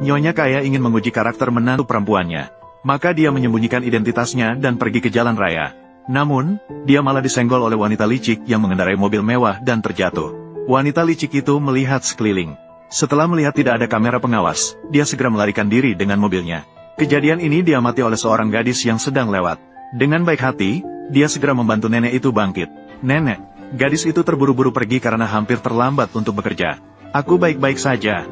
Nyonya Kaya ingin menguji karakter menantu perempuannya. Maka dia menyembunyikan identitasnya dan pergi ke jalan raya. Namun, dia malah disenggol oleh wanita licik yang mengendarai mobil mewah dan terjatuh. Wanita licik itu melihat sekeliling. Setelah melihat tidak ada kamera pengawas, dia segera melarikan diri dengan mobilnya. Kejadian ini diamati oleh seorang gadis yang sedang lewat. Dengan baik hati, dia segera membantu nenek itu bangkit. Nenek, gadis itu terburu-buru pergi karena hampir terlambat untuk bekerja. Aku baik-baik saja.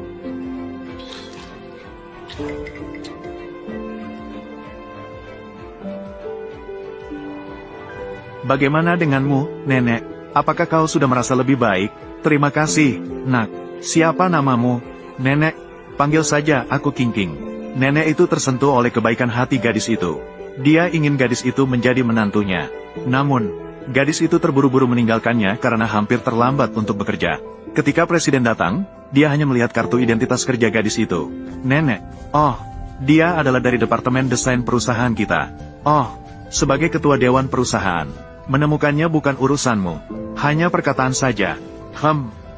Bagaimana denganmu, nenek? Apakah kau sudah merasa lebih baik? Terima kasih, nak. Siapa namamu? Nenek, panggil saja aku King. Nenek itu tersentuh oleh kebaikan hati gadis itu. Dia ingin gadis itu menjadi menantunya. Namun, gadis itu terburu-buru meninggalkannya karena hampir terlambat untuk bekerja. Ketika presiden datang, dia hanya melihat kartu identitas kerja gadis itu. Nenek, oh, dia adalah dari departemen desain perusahaan kita. Oh, sebagai ketua dewan perusahaan, menemukannya bukan urusanmu. Hanya perkataan saja.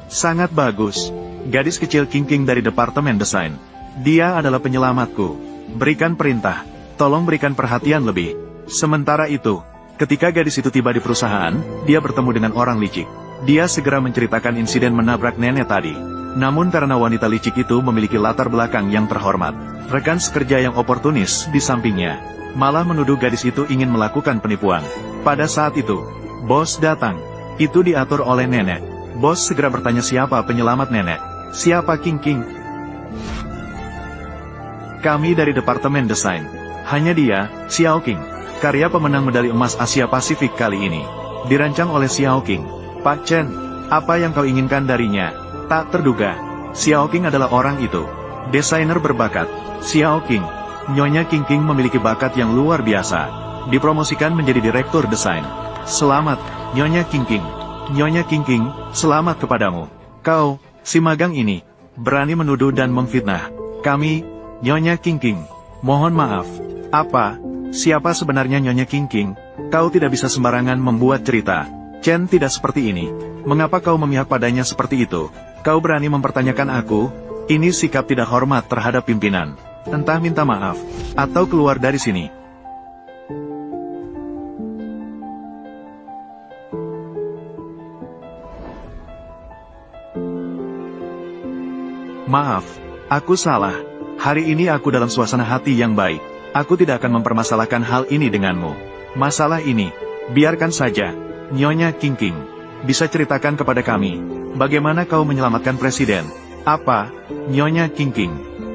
Sangat bagus. Gadis kecil King dari departemen desain. Dia adalah penyelamatku. Berikan perintah. Tolong berikan perhatian lebih. Sementara itu, ketika gadis itu tiba di perusahaan, dia bertemu dengan orang licik. Dia segera menceritakan insiden menabrak nenek tadi. Namun karena wanita licik itu memiliki latar belakang yang terhormat, rekan sekerja yang oportunis di sampingnya malah menuduh gadis itu ingin melakukan penipuan. Pada saat itu, bos datang. Itu diatur oleh nenek. Bos segera bertanya siapa penyelamat nenek. Siapa King? Kami dari departemen desain. Hanya dia, Xiao King. Karya pemenang medali emas Asia Pasifik kali ini. Dirancang oleh Xiao King. Pak Chen, apa yang kau inginkan darinya? Tak terduga, Xiao King adalah orang itu. Desainer berbakat. Xiao King. Nyonya King memiliki bakat yang luar biasa. Dipromosikan menjadi direktur desain. Selamat, Nyonya King. Nyonya King, selamat kepadamu. Kau, si magang ini, berani menuduh dan memfitnah kami, Nyonya King. Mohon maaf. Apa? Siapa sebenarnya Nyonya King? Kau tidak bisa sembarangan membuat cerita. Chen tidak seperti ini. Mengapa kau memihak padanya seperti itu? Kau berani mempertanyakan aku? Ini sikap tidak hormat terhadap pimpinan. Entah minta maaf, atau keluar dari sini. Maaf, aku salah. Hari ini aku dalam suasana hati yang baik. Aku tidak akan mempermasalahkan hal ini denganmu. Masalah ini, biarkan saja. Nyonya King, bisa ceritakan kepada kami, bagaimana kau menyelamatkan presiden? Apa, Nyonya King?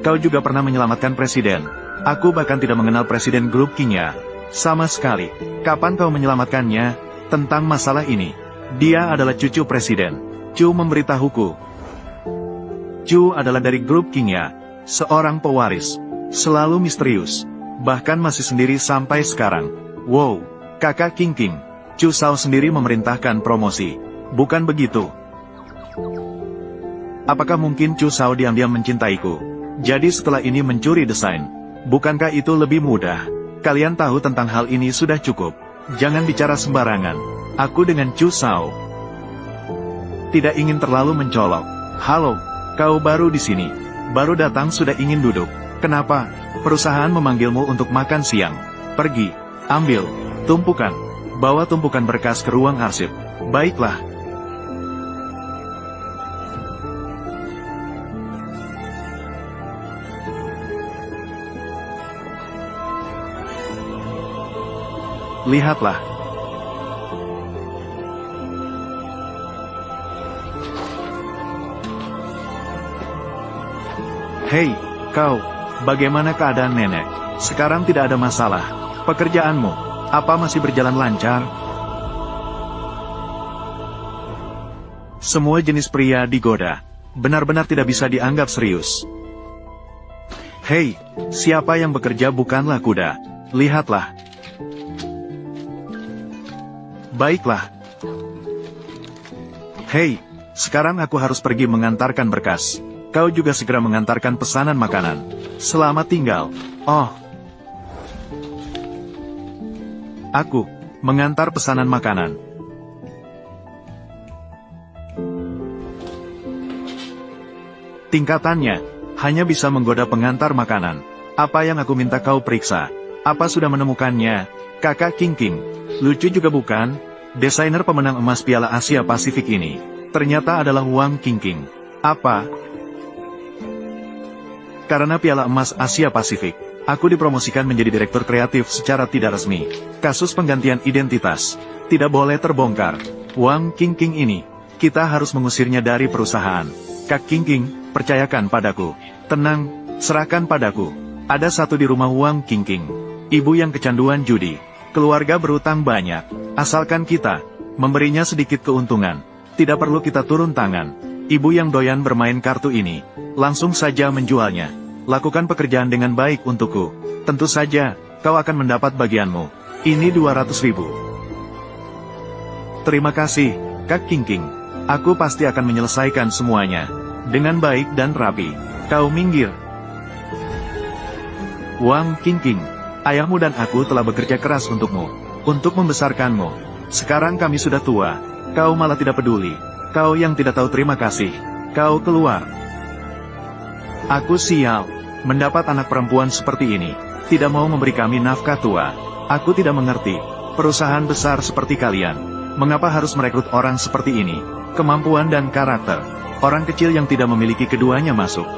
Kau juga pernah menyelamatkan presiden? Aku bahkan tidak mengenal presiden grup King-nya. Sama sekali. Kapan kau menyelamatkannya? Tentang masalah ini. Dia adalah cucu presiden. Chu memberitahuku. Chu adalah dari grup King-nya. Seorang pewaris. Selalu misterius. Bahkan masih sendiri sampai sekarang. Wow, kakak King. Chu Shao sendiri memerintahkan promosi. Bukan begitu? Apakah mungkin Chu Shao diam-diam mencintaiku? Jadi setelah ini mencuri desain. Bukankah itu lebih mudah? Kalian tahu tentang hal ini sudah cukup. Jangan bicara sembarangan. Aku dengan Chu Shao tidak ingin terlalu mencolok. Halo, kau baru di sini. Baru datang sudah ingin duduk. Kenapa? Perusahaan memanggilmu untuk makan siang. Pergi, ambil, tumpukan. Bawa tumpukan berkas ke ruang arsip. Baiklah. Lihatlah. Hei, kau, bagaimana keadaan nenek? Sekarang tidak ada masalah. Pekerjaanmu, apa masih berjalan lancar? Semua jenis pria digoda. Benar-benar tidak bisa dianggap serius. Hei, siapa yang bekerja bukanlah kuda. Lihatlah. Baiklah. Hei, sekarang aku harus pergi mengantarkan berkas. Kau juga segera mengantarkan pesanan makanan. Selamat tinggal. Oh. Aku mengantar pesanan makanan. Tingkatannya hanya bisa menggoda pengantar makanan. Apa yang aku minta kau periksa? Apa sudah menemukannya, Kakak King? Lucu juga bukan? Desainer pemenang emas Piala Asia Pasifik ini ternyata adalah Wang King. Apa? Karena Piala Emas Asia Pasifik, aku dipromosikan menjadi direktur kreatif secara tidak resmi. Kasus penggantian identitas tidak boleh terbongkar. Wang King ini, kita harus mengusirnya dari perusahaan. Kak King, percayakan padaku. Tenang, serahkan padaku. Ada satu di rumah Wang King, ibu yang kecanduan judi. Keluarga berutang banyak. Asalkan kita memberinya sedikit keuntungan, tidak perlu kita turun tangan. Ibu yang doyan bermain kartu ini, langsung saja menjualnya. Lakukan pekerjaan dengan baik untukku. Tentu saja, kau akan mendapat bagianmu. Ini 200.000. Terima kasih, Kak King. Aku pasti akan menyelesaikan semuanya dengan baik dan rapi. Kau minggir. Wang King, ayahmu dan aku telah bekerja keras untukmu, untuk membesarkanmu. Sekarang kami sudah tua, kau malah tidak peduli. Kau yang tidak tahu terima kasih. Kau keluar. Aku sial mendapat anak perempuan seperti ini. Tidak mau memberi kami nafkah tua. Aku tidak mengerti. Perusahaan besar seperti kalian, mengapa harus merekrut orang seperti ini? Kemampuan dan karakter. Orang kecil yang tidak memiliki keduanya masuk.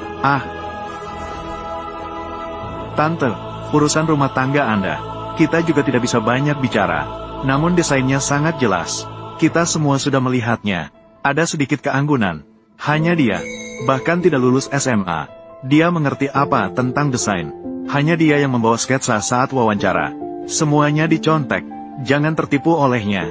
Tante, urusan rumah tangga Anda, kita juga tidak bisa banyak bicara. Namun desainnya sangat jelas. Kita semua sudah melihatnya. Ada sedikit keanggunan. Hanya dia, bahkan tidak lulus SMA. Dia mengerti apa tentang desain. Hanya dia yang membawa sketsa saat wawancara. Semuanya dicontek. Jangan tertipu olehnya.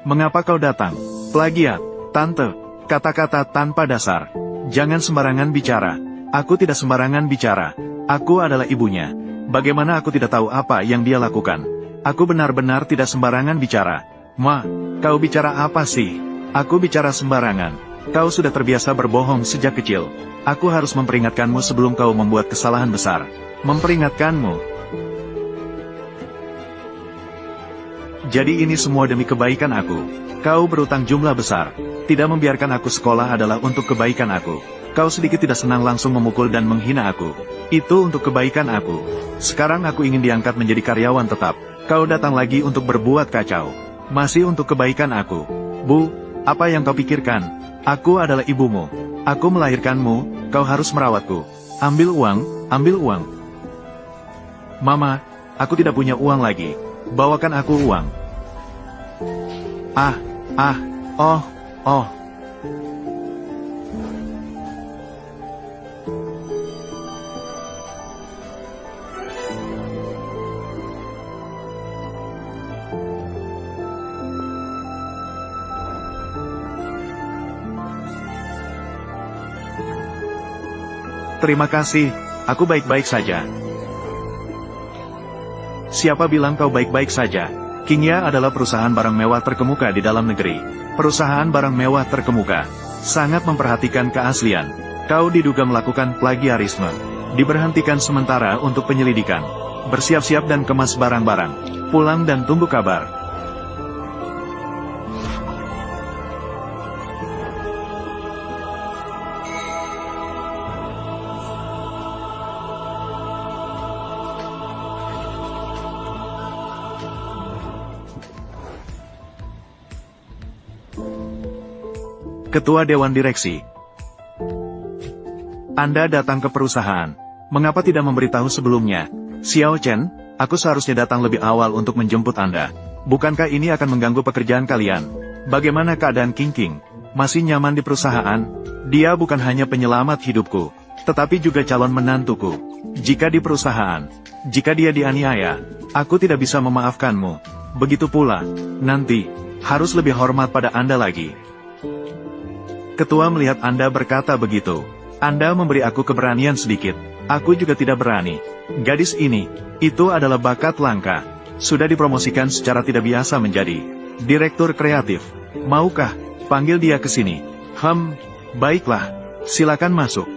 Mengapa kau datang? Plagiat, Tante. Kata-kata tanpa dasar. Jangan sembarangan bicara. Aku tidak sembarangan bicara. Aku adalah ibunya. Bagaimana aku tidak tahu apa yang dia lakukan? Aku benar-benar tidak sembarangan bicara. Kau bicara apa sih? Aku bicara sembarangan. Kau sudah terbiasa berbohong sejak kecil. Aku harus memperingatkanmu sebelum kau membuat kesalahan besar. Memperingatkanmu. Jadi ini semua demi kebaikan aku. Kau berutang jumlah besar. Tidak membiarkan aku sekolah adalah untuk kebaikan aku. Kau sedikit tidak senang langsung memukul dan menghina aku. Itu untuk kebaikan aku. Sekarang aku ingin diangkat menjadi karyawan tetap. Kau datang lagi untuk berbuat kacau. Masih untuk kebaikan aku. Bu, apa yang kau pikirkan? Aku adalah ibumu. Aku melahirkanmu, kau harus merawatku. Ambil uang. Mama, aku tidak punya uang lagi. Bawakan aku uang. Oh. Terima kasih, aku baik-baik saja. Siapa bilang kau baik-baik saja? Kingya adalah perusahaan barang mewah terkemuka di dalam negeri. Perusahaan barang mewah terkemuka. Sangat memperhatikan keaslian. Kau diduga melakukan plagiarisme. Diberhentikan sementara untuk penyelidikan. Bersiap-siap dan kemas barang-barang. Pulang dan tunggu kabar. Ketua Dewan Direksi. Anda datang ke perusahaan. Mengapa tidak memberitahu sebelumnya? Xiao Chen, aku seharusnya datang lebih awal untuk menjemput Anda. Bukankah ini akan mengganggu pekerjaan kalian? Bagaimana keadaan King? Masih nyaman di perusahaan? Dia bukan hanya penyelamat hidupku, tetapi juga calon menantuku. Jika di perusahaan, jika dia dianiaya, aku tidak bisa memaafkanmu. Begitu pula, nanti, harus lebih hormat pada Anda lagi. Ketua melihat Anda berkata begitu. Anda memberi aku keberanian sedikit. Aku juga tidak berani. Gadis ini, itu adalah bakat langka. Sudah dipromosikan secara tidak biasa menjadi direktur kreatif. Maukah panggil dia ke sini? Baiklah. Silakan masuk.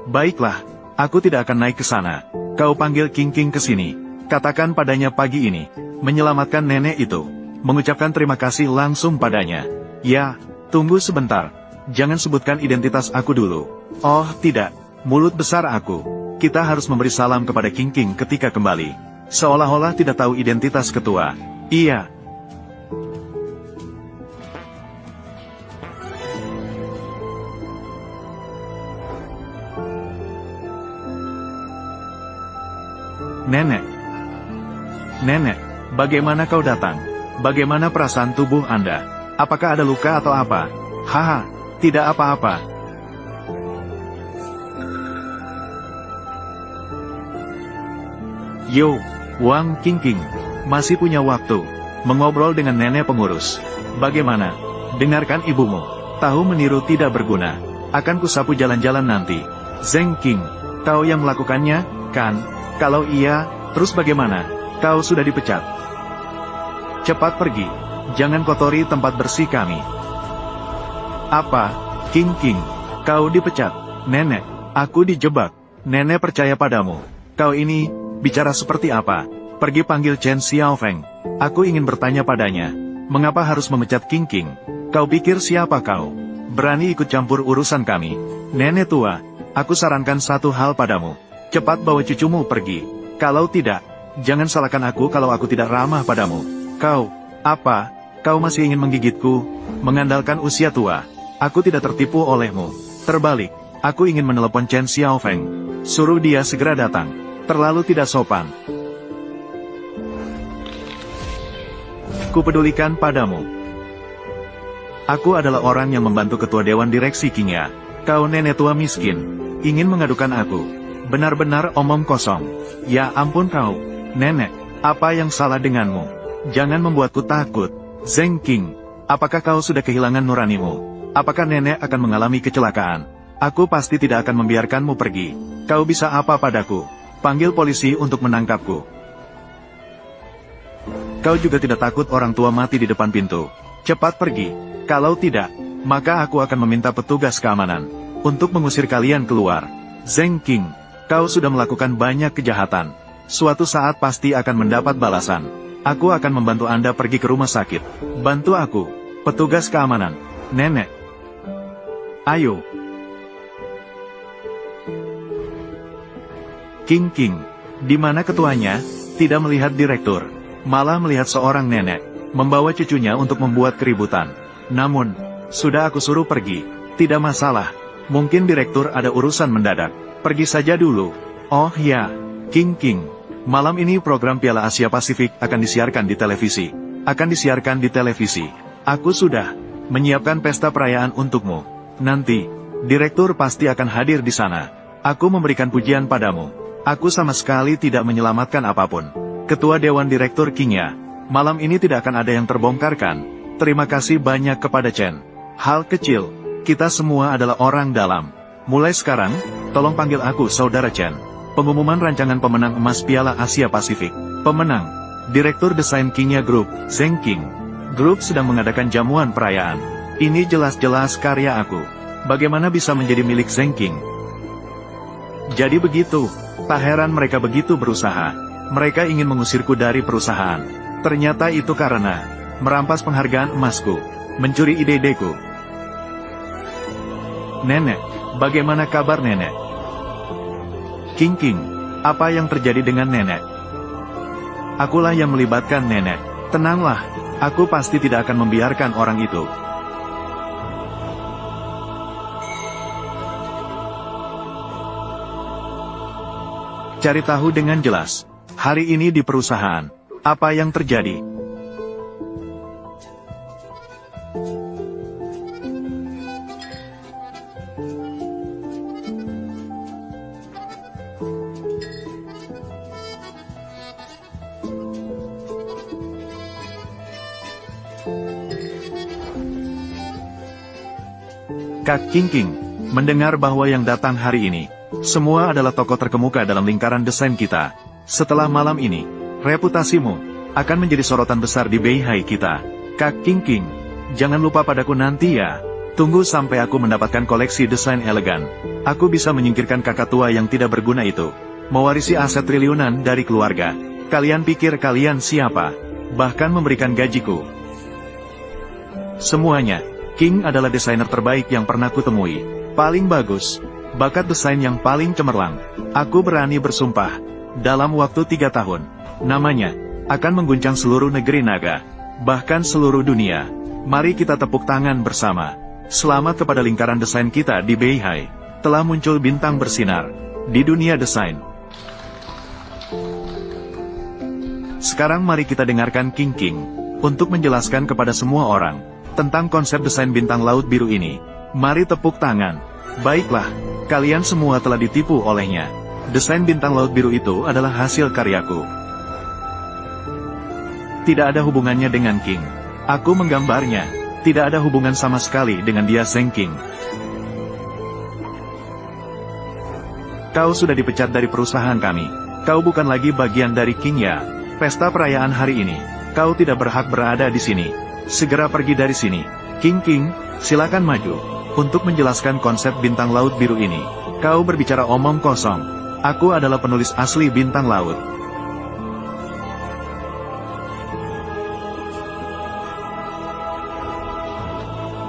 Baiklah. Aku tidak akan naik ke sana. Kau panggil King ke sini. Katakan padanya pagi ini, menyelamatkan nenek itu. mengucapkan terima kasih langsung padanya. Ya, tunggu sebentar. Jangan sebutkan identitas aku dulu. Oh, tidak. Mulut besar aku. Kita harus memberi salam kepada King King ketika kembali. Seolah-olah tidak tahu identitas ketua. Iya. Nenek. Nenek, bagaimana kau datang? Bagaimana perasaan tubuh Anda? Apakah ada luka atau apa? Haha, tidak apa-apa. Yo, Wang King King, masih punya waktu mengobrol dengan nenek pengurus. Bagaimana? Dengarkan ibumu. Tahu meniru tidak berguna. Akan kusapu jalan-jalan nanti. Zeng King, kau yang melakukannya, kan? Kalau iya, terus bagaimana? Kau sudah dipecat. Cepat pergi. Jangan kotori tempat bersih kami. Apa? King King, kau dipecat. Nenek, aku dijebak. Nenek percaya padamu. Kau ini, bicara seperti apa? Pergi panggil Chen Xiaofeng. Aku ingin bertanya padanya. Mengapa harus memecat King King? Kau pikir siapa kau? Berani ikut campur urusan kami? Nenek tua, aku sarankan satu hal padamu. Cepat bawa cucumu pergi. Kalau tidak, jangan salahkan aku kalau aku tidak ramah padamu. Kau, apa? Kau masih ingin menggigitku? Mengandalkan usia tua. Aku tidak tertipu olehmu. Terbalik, aku ingin menelepon Chen Xiaofeng. Suruh dia segera datang. Terlalu tidak sopan. Kupedulikan padamu. Aku adalah orang yang membantu ketua dewan direksi Qingya. Kau nenek tua miskin. Ingin mengadukan aku. Benar-benar omong kosong. Ya ampun kau, nenek. Apa yang salah denganmu? Jangan membuatku takut. Zeng King, apakah kau sudah kehilangan nuranimu? Apakah nenek akan mengalami kecelakaan? Aku pasti tidak akan membiarkanmu pergi. Kau bisa apa padaku? Panggil polisi untuk menangkapku. Kau juga tidak takut orang tua mati di depan pintu. Cepat pergi. Kalau tidak, maka aku akan meminta petugas keamanan untuk mengusir kalian keluar. Zeng King, kau sudah melakukan banyak kejahatan. Suatu saat pasti akan mendapat balasan. Aku akan membantu Anda pergi ke rumah sakit. Bantu aku, petugas keamanan. Nenek. Ayo. King King, di mana ketuanya? Tidak melihat direktur, malah melihat seorang nenek membawa cucunya untuk membuat keributan. Namun, sudah aku suruh pergi. Tidak masalah. Mungkin direktur ada urusan mendadak. Pergi saja dulu. Oh ya, King King. Malam ini program Piala Asia Pasifik akan disiarkan di televisi. Aku sudah menyiapkan pesta perayaan untukmu. Nanti, direktur pasti akan hadir di sana. Aku memberikan pujian padamu. Aku sama sekali tidak menyelamatkan apapun. Ketua Dewan Direktur Qingya, malam ini tidak akan ada yang terbongkarkan. Terima kasih banyak kepada Chen. Hal kecil, kita semua adalah orang dalam. Mulai sekarang, tolong panggil aku Saudara Chen. Pengumuman rancangan pemenang emas Piala Asia Pasifik. Pemenang, Direktur Desain Qingya Group, Zeng King. Grup sedang mengadakan jamuan perayaan. Ini jelas-jelas karya aku. Bagaimana bisa menjadi milik Zeng King? Jadi begitu, tak heran mereka begitu berusaha. Mereka ingin mengusirku dari perusahaan. Ternyata itu karena merampas penghargaan emasku, mencuri ide-ideku. Nenek, bagaimana kabar nenek? King King, apa yang terjadi dengan nenek? Akulah yang melibatkan nenek. Tenanglah, aku pasti tidak akan membiarkan orang itu. Cari tahu dengan jelas. Hari ini di perusahaan, apa yang terjadi? Kak King King, mendengar bahwa yang datang hari ini, semua adalah tokoh terkemuka dalam lingkaran desain kita. Setelah malam ini, reputasimu akan menjadi sorotan besar di Beihai kita. Kak King King, jangan lupa padaku nanti ya. Tunggu sampai aku mendapatkan koleksi desain elegan. Aku bisa menyingkirkan kakak tua yang tidak berguna itu. Mewarisi aset triliunan dari keluarga. Kalian pikir kalian siapa? bahkan memberikan gajiku. Semuanya, King adalah desainer terbaik yang pernah kutemui. Paling bagus, bakat desain yang paling cemerlang. Aku berani bersumpah, dalam waktu 3 tahun, namanya akan mengguncang seluruh negeri naga, bahkan seluruh dunia. Mari kita tepuk tangan bersama. Selamat kepada lingkaran desain kita di Beihai. Telah muncul bintang bersinar di dunia desain. Sekarang mari kita dengarkan King untuk menjelaskan kepada semua orang tentang konsep desain bintang laut biru ini. Mari tepuk tangan. Baiklah, kalian semua telah ditipu olehnya. Desain bintang laut biru itu adalah hasil karyaku. Tidak ada hubungannya dengan King. Aku menggambarnya. Tidak ada hubungan sama sekali dengan dia, Zheng King. Kau sudah dipecat dari perusahaan kami. Kau bukan lagi bagian dari King ya. Pesta perayaan hari ini. Kau tidak berhak berada di sini. Segera pergi dari sini. King, silakan maju. Untuk menjelaskan konsep bintang laut biru ini. Kau berbicara omong kosong. Aku adalah penulis asli bintang laut.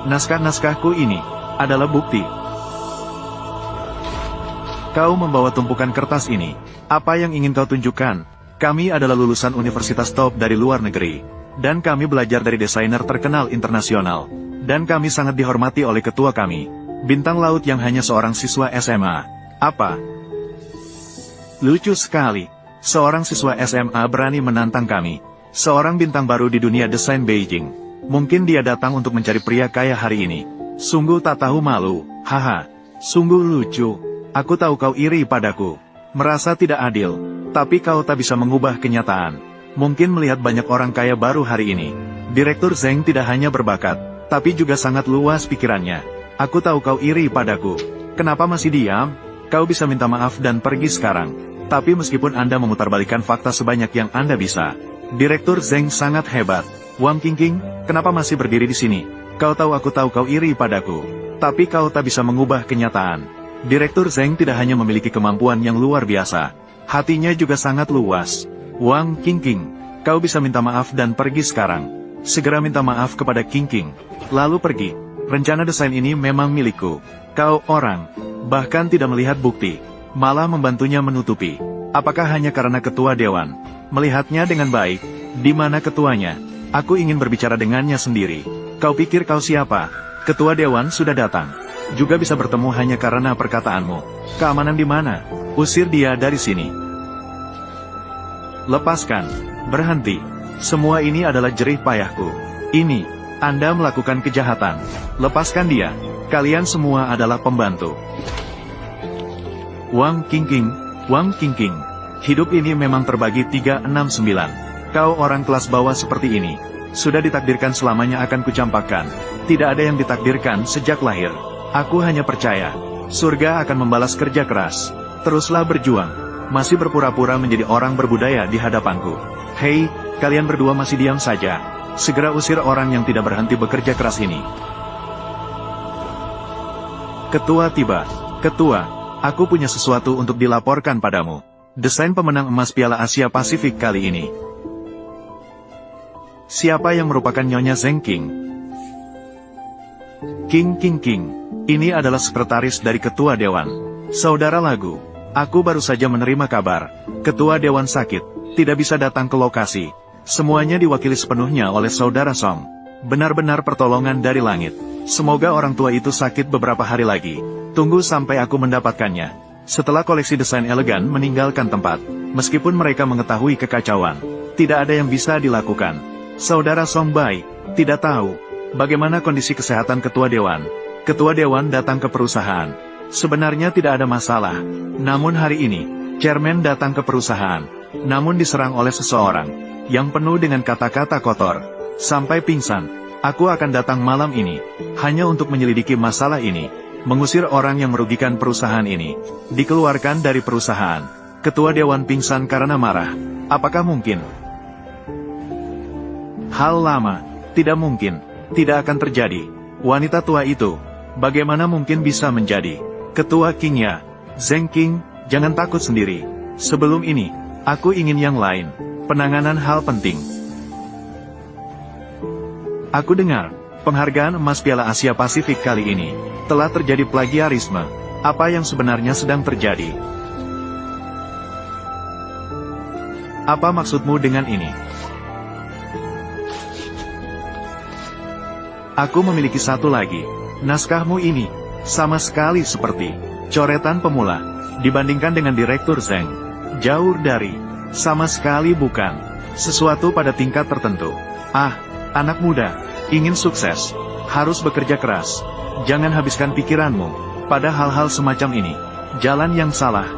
Naskah-naskahku ini adalah bukti. Kau membawa tumpukan kertas ini. Apa yang ingin kau tunjukkan? Kami adalah lulusan universitas top dari luar negeri. Dan kami belajar dari desainer terkenal internasional. Dan kami sangat dihormati oleh ketua kami. Bintang laut yang hanya seorang siswa SMA. Apa? Lucu sekali. Seorang siswa SMA berani menantang kami. Seorang bintang baru di dunia desain Beijing. Mungkin dia datang untuk mencari pria kaya hari ini. Sungguh tak tahu malu. Haha. Sungguh lucu. Aku tahu kau iri padaku. Merasa tidak adil. Tapi kau tak bisa mengubah kenyataan. Mungkin melihat banyak orang kaya baru hari ini. Direktur Zheng tidak hanya berbakat, tapi juga sangat luas pikirannya. Aku tahu kau iri padaku. Kenapa masih diam? Kau bisa minta maaf dan pergi sekarang. Tapi meskipun Anda memutarbalikkan fakta sebanyak yang Anda bisa. Direktur Zheng sangat hebat. Wang King, kenapa masih berdiri di sini? Kau tahu aku tahu kau iri padaku. Tapi kau tak bisa mengubah kenyataan. Direktur Zheng tidak hanya memiliki kemampuan yang luar biasa. Hatinya juga sangat luas. Wang King, kau bisa minta maaf dan pergi sekarang. Segera minta maaf kepada King, lalu pergi. Rencana desain ini memang milikku. Kau orang, bahkan tidak melihat bukti, malah membantunya menutupi. Apakah hanya karena ketua dewan melihatnya dengan baik? Di mana ketuanya? Aku ingin berbicara dengannya sendiri. Kau pikir kau siapa? Ketua dewan sudah datang. Juga bisa bertemu hanya karena perkataanmu. Keamanan di mana? Usir dia dari sini. Lepaskan. Berhenti. Semua ini adalah jerih payahku. Ini, Anda melakukan kejahatan. Lepaskan dia. Kalian semua adalah pembantu. Wang King. Hidup ini memang terbagi 369. Kau orang kelas bawah seperti ini. Sudah ditakdirkan selamanya akan kucampakkan. Tidak ada yang ditakdirkan sejak lahir. Aku hanya percaya, surga akan membalas kerja keras. Teruslah berjuang. Masih berpura-pura menjadi orang berbudaya di hadapanku. Hei, kalian berdua masih diam saja. Segera usir orang yang tidak berhenti bekerja keras ini. Ketua tiba. Ketua, aku punya sesuatu untuk dilaporkan padamu. Desain pemenang emas Piala Asia Pasifik kali ini. Siapa yang merupakan Nyonya Zheng King? King. Ini adalah sekretaris dari Ketua Dewan. Saudara Lagu, aku baru saja menerima kabar. Ketua Dewan sakit, tidak bisa datang ke lokasi. Semuanya diwakili sepenuhnya oleh Saudara Song. Benar-benar pertolongan dari langit. Semoga orang tua itu sakit beberapa hari lagi. Tunggu sampai aku mendapatkannya. Setelah koleksi desain elegan meninggalkan tempat, meskipun mereka mengetahui kekacauan, tidak ada yang bisa dilakukan. Saudara Song Bai, tidak tahu bagaimana kondisi kesehatan Ketua Dewan. Ketua Dewan datang ke perusahaan. Sebenarnya tidak ada masalah. Namun hari ini, Chairman datang ke perusahaan. Namun diserang oleh seseorang yang penuh dengan kata-kata kotor. Sampai pingsan. Aku akan datang malam ini, hanya untuk menyelidiki masalah ini. Mengusir orang yang merugikan perusahaan ini. Dikeluarkan dari perusahaan. Ketua Dewan pingsan karena marah. Apakah mungkin? Hal lama. Tidak mungkin. Tidak akan terjadi. Wanita tua itu, bagaimana mungkin bisa menjadi Ketua King ya? Zheng King, jangan takut sendiri. Sebelum ini, aku ingin yang lain. Penanganan hal penting. Aku dengar, penghargaan emas Piala Asia Pasifik kali ini telah terjadi plagiarisme. Apa yang sebenarnya sedang terjadi? Apa maksudmu dengan ini? Aku memiliki satu lagi. Naskahmu ini sama sekali seperti coretan pemula. Dibandingkan dengan Direktur Zheng, jauh dari, sama sekali bukan, sesuatu pada tingkat tertentu. Ah, anak muda, ingin sukses, harus bekerja keras. Jangan habiskan pikiranmu pada hal-hal semacam ini. Jalan yang salah